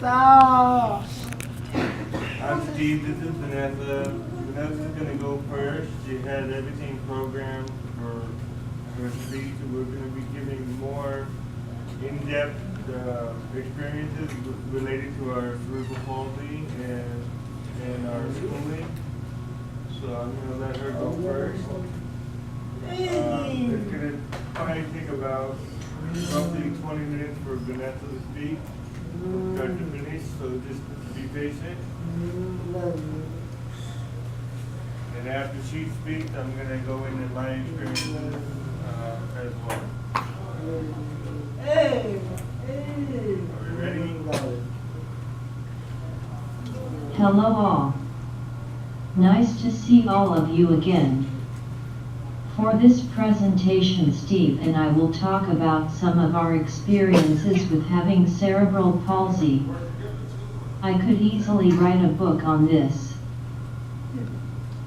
I'm Steve, this is Vanessa. Vanessa's going to go first. She has everything programmed for her speech, and we're going to be giving more in-depth experiences related to our cerebral palsy and our schooling. So I'm going to let her go first. It's going to probably take about roughly 20 minutes for Vanessa to speak, start to finish, so just be patient. And after she speaks, I'm going to go into my experiences as well. Are we ready? Hello all. Nice to see all of you again. For this presentation, Steve and I will talk about some of our experiences with having cerebral palsy. I could easily write a book on this.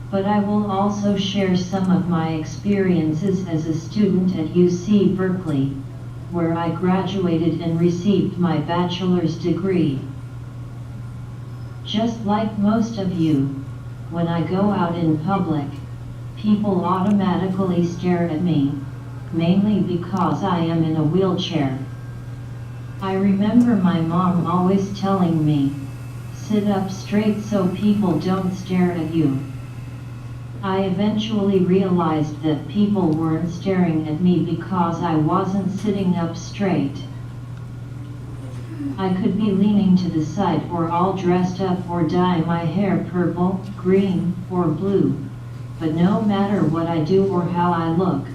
But I will also share some of my experiences as a student at UC Berkeley, where I graduated and received my bachelor's degree. Just like most of you, when I go out in public, people automatically stare at me, mainly because I am in a wheelchair. I remember my mom always telling me, "Sit up straight so people don't stare at you." I eventually realized that people weren't staring at me because I wasn't sitting up straight. I could be leaning to the side or all dressed up or dye my hair purple, green, or blue, but no matter what I do or how I look,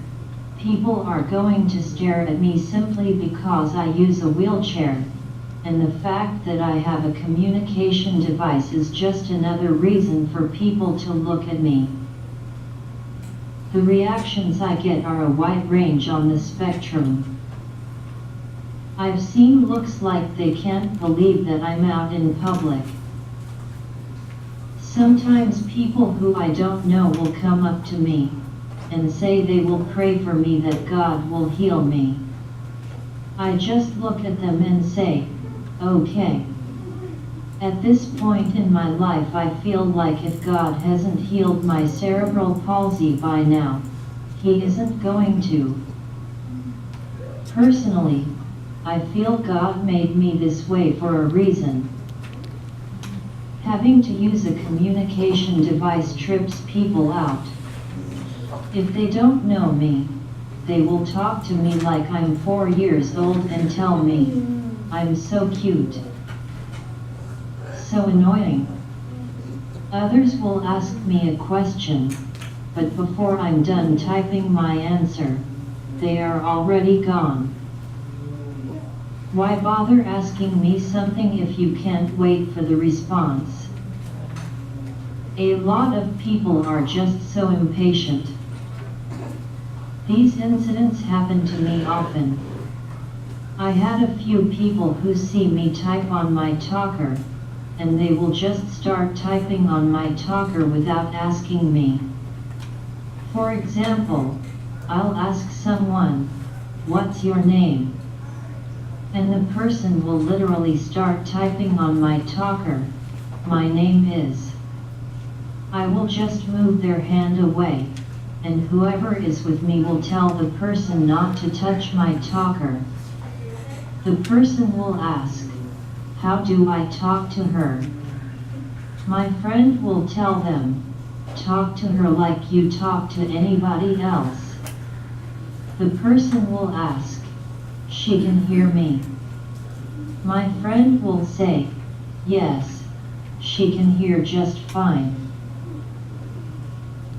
people are going to stare at me simply because I use a wheelchair, and the fact that I have a communication device is just another reason for people to look at me. The reactions I get are a wide range on the spectrum. I've seen looks like they can't believe that I'm out in public. Sometimes people who I don't know will come up to me and say they will pray for me that God will heal me. I just look at them and say, okay. At this point in my life, I feel like if God hasn't healed my cerebral palsy by now, He isn't going to. Personally, I feel God made me this way for a reason. Having to use a communication device trips people out. If they don't know me, they will talk to me like I'm 4 years old and tell me, "I'm so cute." So annoying. Others will ask me a question, but before I'm done typing my answer, they are already gone. Why bother asking me something if you can't wait for the response? A lot of people are just so impatient. These incidents happen to me often. I had a few people who see me type on my talker, and they will just start typing on my talker without asking me. For example, I'll ask someone, "What's your name?" And the person will literally start typing on my talker, "My name is." I will just move their hand away, and whoever is with me will tell the person not to touch my talker. The person will ask, "How do I talk to her?" My friend will tell them, "Talk to her like you talk to anybody else." The person will ask, "She can hear me?" My friend will say, "Yes, she can hear just fine."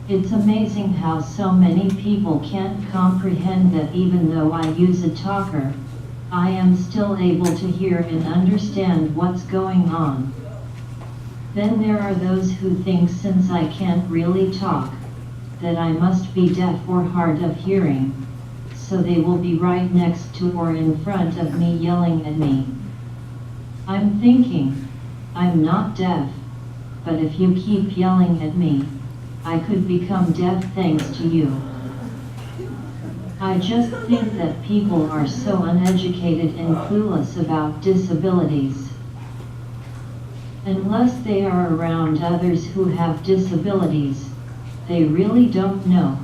It's amazing how so many people can't comprehend that even though I use a talker, I am still able to hear and understand what's going on. Then there are those who think since I can't really talk, that I must be deaf or hard of hearing, so they will be right next to or in front of me yelling at me. I'm thinking, I'm not deaf, but if you keep yelling at me, I could become deaf thanks to you. I just think that people are so uneducated and clueless about disabilities. Unless they are around others who have disabilities, they really don't know.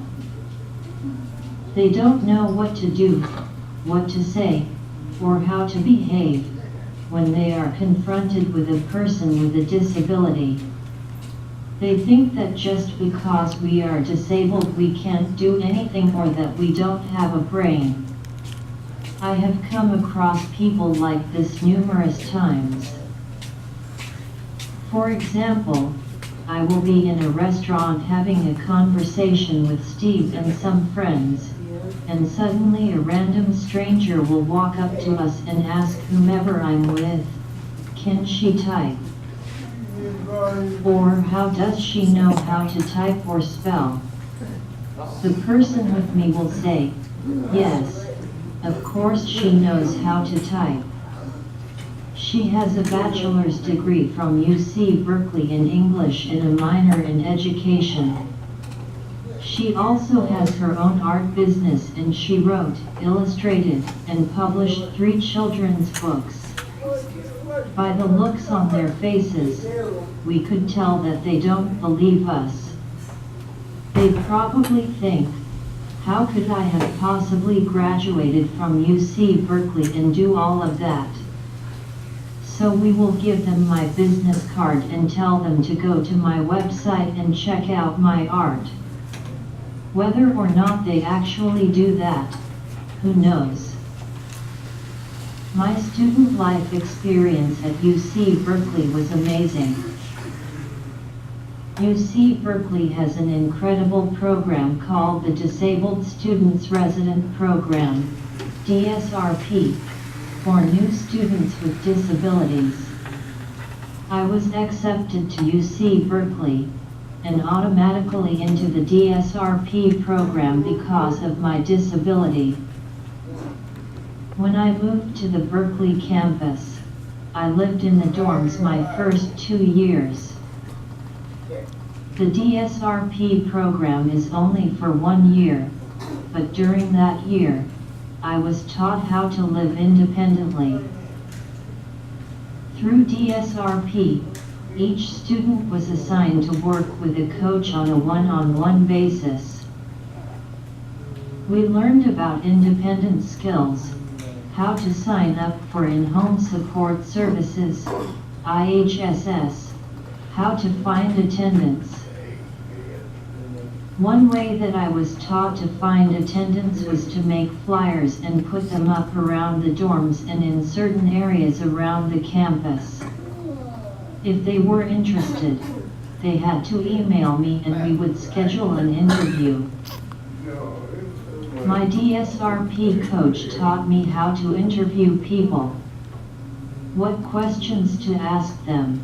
They don't know what to do, what to say, or how to behave when they are confronted with a person with a disability. They think that just because we are disabled we can't do anything or that we don't have a brain. I have come across people like this numerous times. For example, I will be in a restaurant having a conversation with Steve and some friends, and suddenly a random stranger will walk up to us and ask whomever I'm with, "Can she type?" Or "How does she know how to type or spell?" The person with me will say, "Yes, of course she knows how to type. She has a bachelor's degree from UC Berkeley in English and a minor in education. She also has her own art business and she wrote, illustrated, and published 3 children's books." By the looks on their faces, we could tell that they don't believe us. They probably think, "How could I have possibly graduated from UC Berkeley and do all of that?" So we will give them my business card and tell them to go to my website and check out my art. Whether or not they actually do that, who knows? My student life experience at UC Berkeley was amazing. UC Berkeley has an incredible program called the Disabled Students Resident Program, DSRP, for new students with disabilities. I was accepted to UC Berkeley and automatically into the DSRP program because of my disability. When I moved to the Berkeley campus, I lived in the dorms my first 2 years. The DSRP program is only for 1 year, but during that year, I was taught how to live independently. Through DSRP, each student was assigned to work with a coach on a one-on-one basis. We learned about independent skills, how to sign up for in-home support services, IHSS, how to find attendance. One way that I was taught to find attendance was to make flyers and put them up around the dorms and in certain areas around the campus. If they were interested, they had to email me and we would schedule an interview. My DSRP coach taught me how to interview people, what questions to ask them,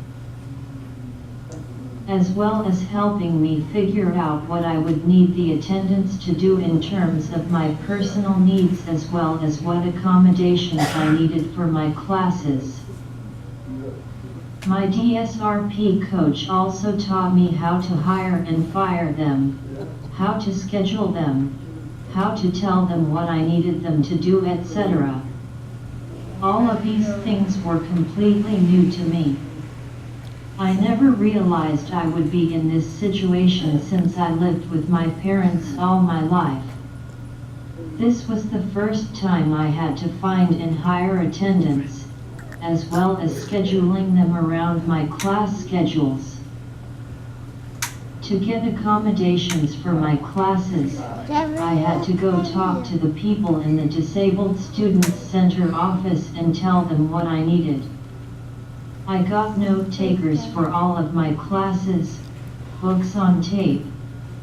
as well as helping me figure out what I would need the attendants to do in terms of my personal needs as well as what accommodations I needed for my classes. My DSRP coach also taught me how to hire and fire them, how to schedule them, how to tell them what I needed them to do, etc. All of these things were completely new to me. I never realized I would be in this situation since I lived with my parents all my life. This was the first time I had to find and hire attendants, as well as scheduling them around my class schedules. To get accommodations for my classes, I had to go talk to the people in the Disabled Students Center office and tell them what I needed. I got note takers for all of my classes, books on tape,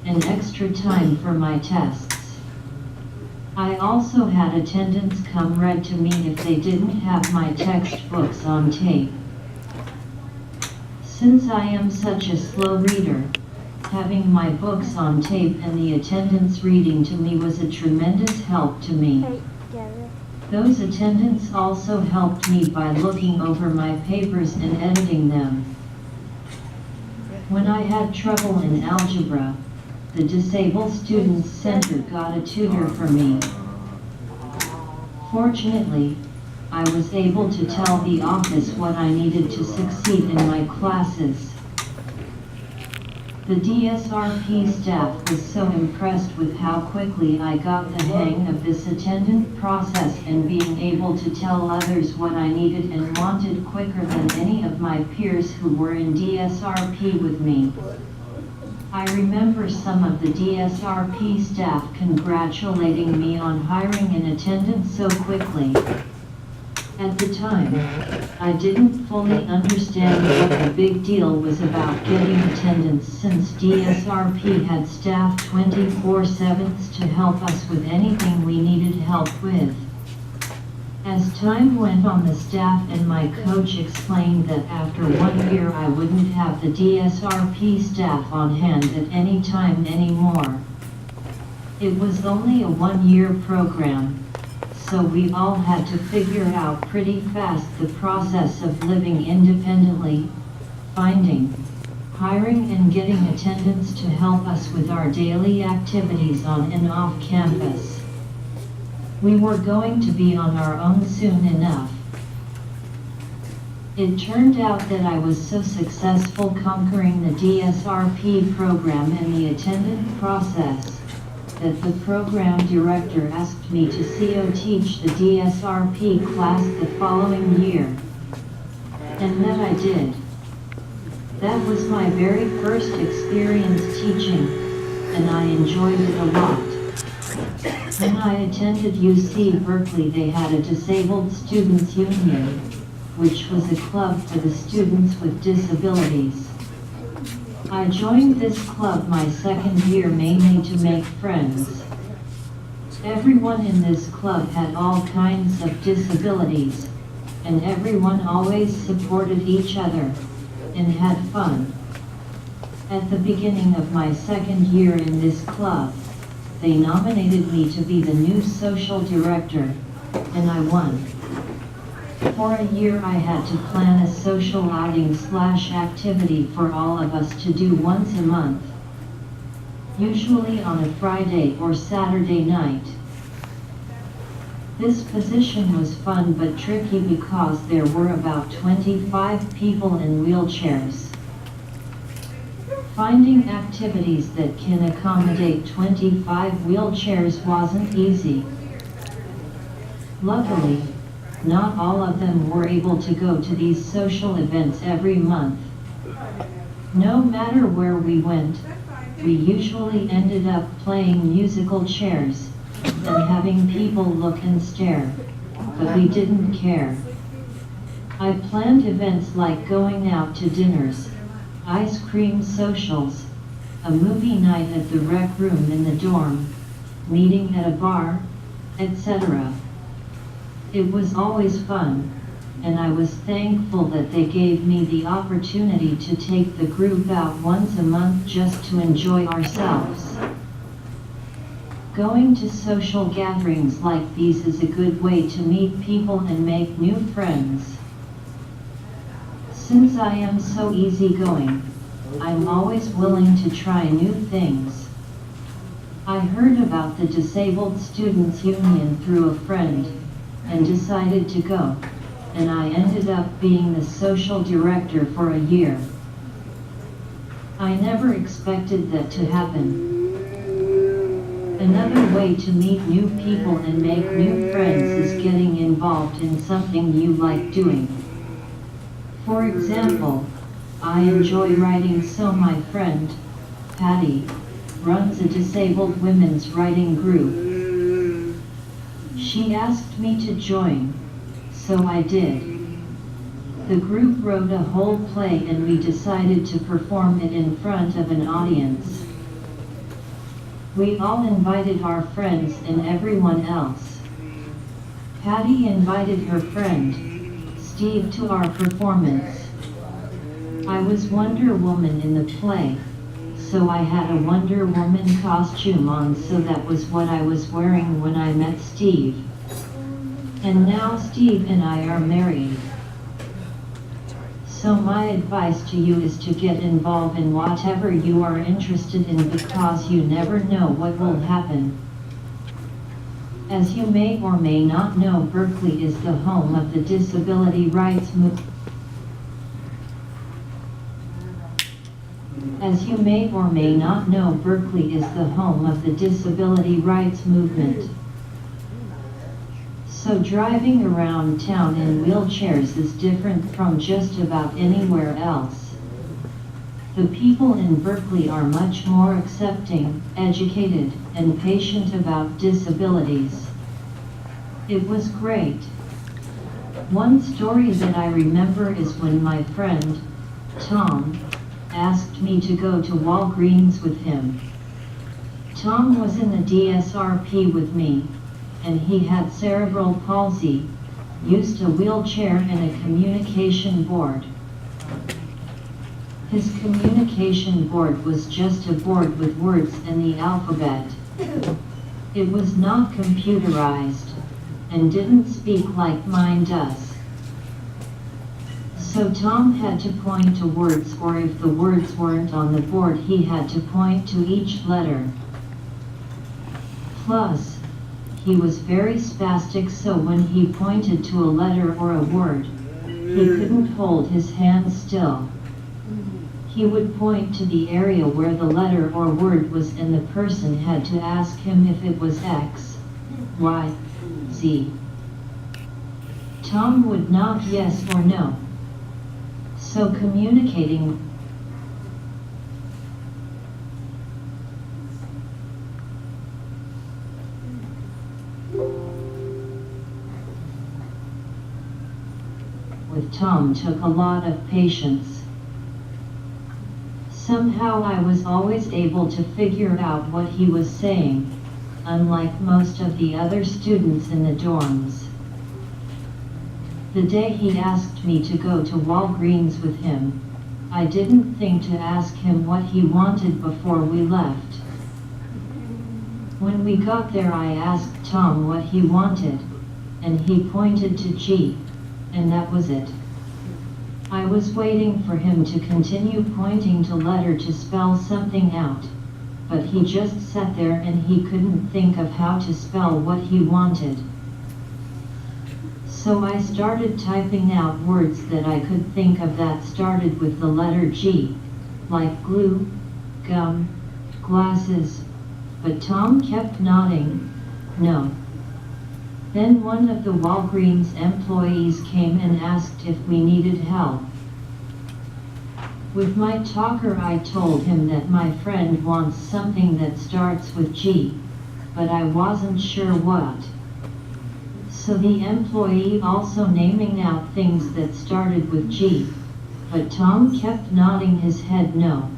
and extra time for my tests. I also had attendants come read to me if they didn't have my textbooks on tape. Since I am such a slow reader, having my books on tape and the attendants reading to me was a tremendous help to me. Those attendants also helped me by looking over my papers and editing them. When I had trouble in algebra, the Disabled Students Center got a tutor for me. Fortunately, I was able to tell the office what I needed to succeed in my classes. The DSRP staff was so impressed with how quickly I got the hang of this attendant process and being able to tell others what I needed and wanted quicker than any of my peers who were in DSRP with me. I remember some of the DSRP staff congratulating me on hiring an attendant so quickly. At the time, I didn't fully understand what the big deal was about getting attendance since DSRP had staff 24/7 to help us with anything we needed help with. As time went on, the staff and my coach explained that after 1 year I wouldn't have the DSRP staff on hand at any time anymore. It was only a 1-year program, so we all had to figure out pretty fast the process of living independently, finding, hiring and getting attendants to help us with our daily activities on and off campus. We were going to be on our own soon enough. It turned out that I was so successful conquering the DSRP program and the attendant process, that the program director asked me to co-teach the DSRP class the following year. And that I did. That was my very first experience teaching, and I enjoyed it a lot. When I attended UC Berkeley, they had a Disabled Students Union, which was a club for the students with disabilities. I joined this club my second year mainly to make friends. Everyone in this club had all kinds of disabilities, and everyone always supported each other, and had fun. At the beginning of my second year in this club, they nominated me to be the new social director, and I won. For a year I had to plan a social outing/activity for all of us to do once a month, usually on a Friday or Saturday night. This position was fun but tricky because there were about 25 people in wheelchairs. Finding activities that can accommodate 25 wheelchairs wasn't easy. Luckily, not all of them were able to go to these social events every month. No matter where we went, we usually ended up playing musical chairs, and having people look and stare, but we didn't care. I planned events like going out to dinners, ice cream socials, a movie night at the rec room in the dorm, meeting at a bar, etc. It was always fun, and I was thankful that they gave me the opportunity to take the group out once a month just to enjoy ourselves. Going to social gatherings like these is a good way to meet people and make new friends. Since I am so easygoing, I'm always willing to try new things. I heard about the Disabled Students Union through a friend, and decided to go, and I ended up being the social director for a year. I never expected that to happen. Another way to meet new people and make new friends is getting involved in something you like doing. For example, I enjoy writing, so my friend, Patty, runs a disabled women's writing group. She asked me to join, so I did. The group wrote a whole play and we decided to perform it in front of an audience. We all invited our friends and everyone else. Patty invited her friend, Steve, to our performance. I was Wonder Woman in the play, so I had a Wonder Woman costume on, so that was what I was wearing when I met Steve. And now Steve and I are married. So my advice to you is to get involved in whatever you are interested in, because you never know what will happen. As you may or may not know, Berkeley is the home of the disability rights movement. As you may or may not know, Berkeley is the home of the disability rights movement. So driving around town in wheelchairs is different from just about anywhere else. The people in Berkeley are much more accepting, educated, and patient about disabilities. It was great. One story that I remember is when my friend, Tom, asked me to go to Walgreens with him. Tom was in the DSRP with me, and he had cerebral palsy, used a wheelchair and a communication board. His communication board was just a board with words and the alphabet. It was not computerized, and didn't speak like mine does. So Tom had to point to words, or if the words weren't on the board, he had to point to each letter. Plus, he was very spastic, so when he pointed to a letter or a word, he couldn't hold his hand still. He would point to the area where the letter or word was, and the person had to ask him if it was X, Y, Z. Tom would not yes or no. So communicating with Tom took a lot of patience. Somehow I was always able to figure out what he was saying, unlike most of the other students in the dorms. The day he asked me to go to Walgreens with him, I didn't think to ask him what he wanted before we left. When we got there, I asked Tom what he wanted, and he pointed to G, and that was it. I was waiting for him to continue pointing to letter to spell something out, but he just sat there and he couldn't think of how to spell what he wanted. So I started typing out words that I could think of that started with the letter G, like glue, gum, glasses, but Tom kept nodding, no. Then one of the Walgreens employees came and asked if we needed help. With my talker, I told him that my friend wants something that starts with G, but I wasn't sure what. So the employee also naming out things that started with G, but Tom kept nodding his head no.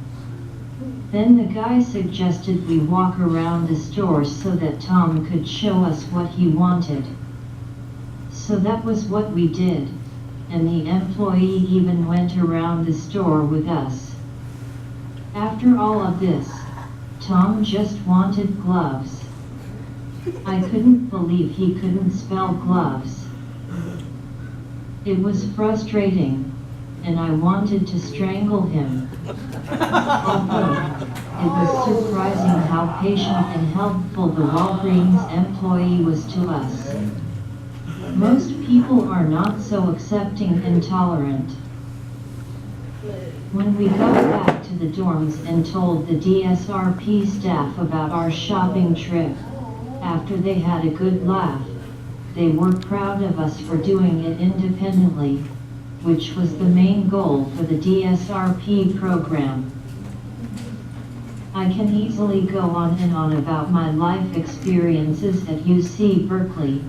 Then the guy suggested we walk around the store so that Tom could show us what he wanted. So that was what we did, and the employee even went around the store with us. After all of this, Tom just wanted gloves. I couldn't believe he couldn't spell gloves. It was frustrating, and I wanted to strangle him. Although, it was surprising how patient and helpful the Walgreens employee was to us. Most people are not so accepting and tolerant. When we got back to the dorms and told the DSRP staff about our shopping trip, after they had a good laugh, they were proud of us for doing it independently, which was the main goal for the DSRP program. I can easily go on and on about my life experiences at UC Berkeley,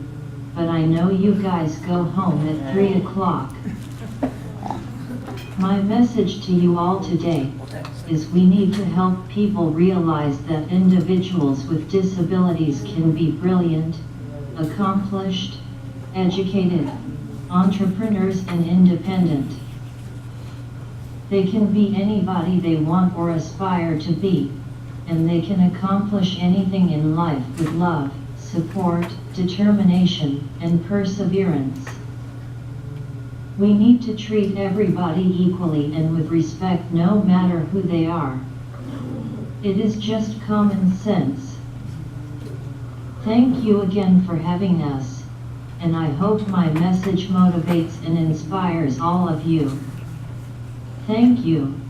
but I know you guys go home at 3 o'clock. My message to you all today is we need to help people realize that individuals with disabilities can be brilliant, accomplished, educated, entrepreneurs, and independent. They can be anybody they want or aspire to be, and they can accomplish anything in life with love, support, determination, and perseverance. We need to treat everybody equally and with respect, no matter who they are. It is just common sense. Thank you again for having us, and I hope my message motivates and inspires all of you. Thank you.